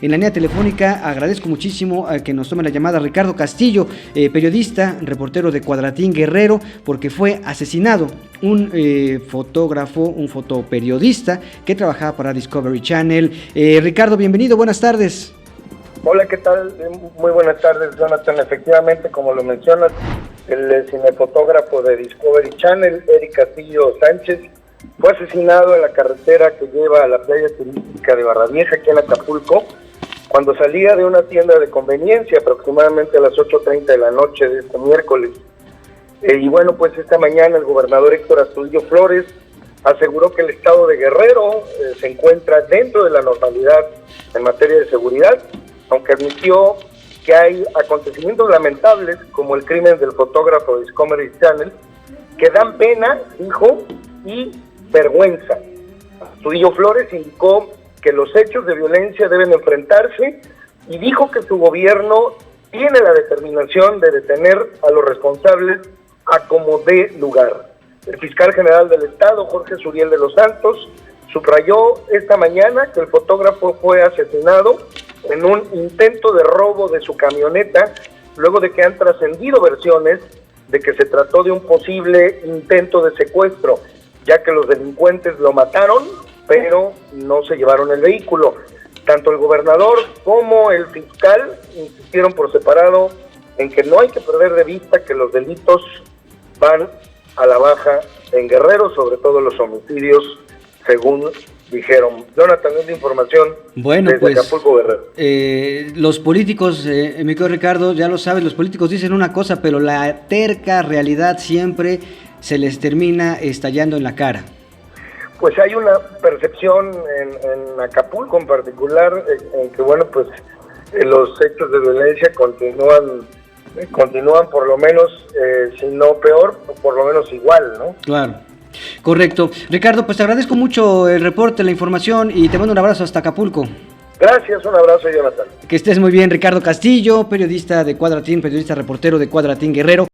En la línea telefónica agradezco muchísimo a que nos tome la llamada Ricardo Castillo, periodista, reportero de Cuadratín Guerrero, porque fue asesinado un fotógrafo, un fotoperiodista que trabajaba para Discovery Channel. Ricardo, bienvenido, buenas tardes. Hola, ¿qué tal? Muy buenas tardes, Jonathan. Efectivamente, como lo mencionas, el cinefotógrafo de Discovery Channel, Eric Castillo Sánchez, fue asesinado en la carretera que lleva a la playa turística de Barra Vieja, aquí en Acapulco, cuando salía de una tienda de conveniencia aproximadamente a las 8:30 de la noche de este miércoles. Y bueno, pues esta mañana el gobernador Héctor Astudillo Flores aseguró que el estado de Guerrero se encuentra dentro de la normalidad en materia de seguridad, aunque admitió que hay acontecimientos lamentables como el crimen del fotógrafo de Discovery Channel que dan pena, dijo, y vergüenza. Astudillo Flores indicó que los hechos de violencia deben enfrentarse y dijo que su gobierno tiene la determinación de detener a los responsables a como dé lugar. El fiscal general del estado, Jorge Suriel de los Santos, subrayó esta mañana que el fotógrafo fue asesinado en un intento de robo de su camioneta, luego de que han trascendido versiones de que se trató de un posible intento de secuestro, ya que los delincuentes lo mataron, pero no se llevaron el vehículo. Tanto el gobernador como el fiscal insistieron por separado en que no hay que perder de vista que los delitos van a la baja en Guerrero, sobre todo los homicidios, según dijeron. Jonathan, es la información desde pues, Acapulco, Guerrero. Los políticos, mi querido Ricardo, ya lo sabes, los políticos dicen una cosa, pero la terca realidad siempre se les termina estallando en la cara. Pues hay una percepción en Acapulco en particular, en que bueno, pues los hechos de violencia continúan por lo menos, si no peor, por lo menos igual, ¿no? Claro. Correcto. Ricardo, pues te agradezco mucho el reporte, la información y te mando un abrazo hasta Acapulco. Gracias, un abrazo, Jonathan. Que estés muy bien. Ricardo Castillo, periodista de Cuadratín, periodista reportero de Cuadratín Guerrero.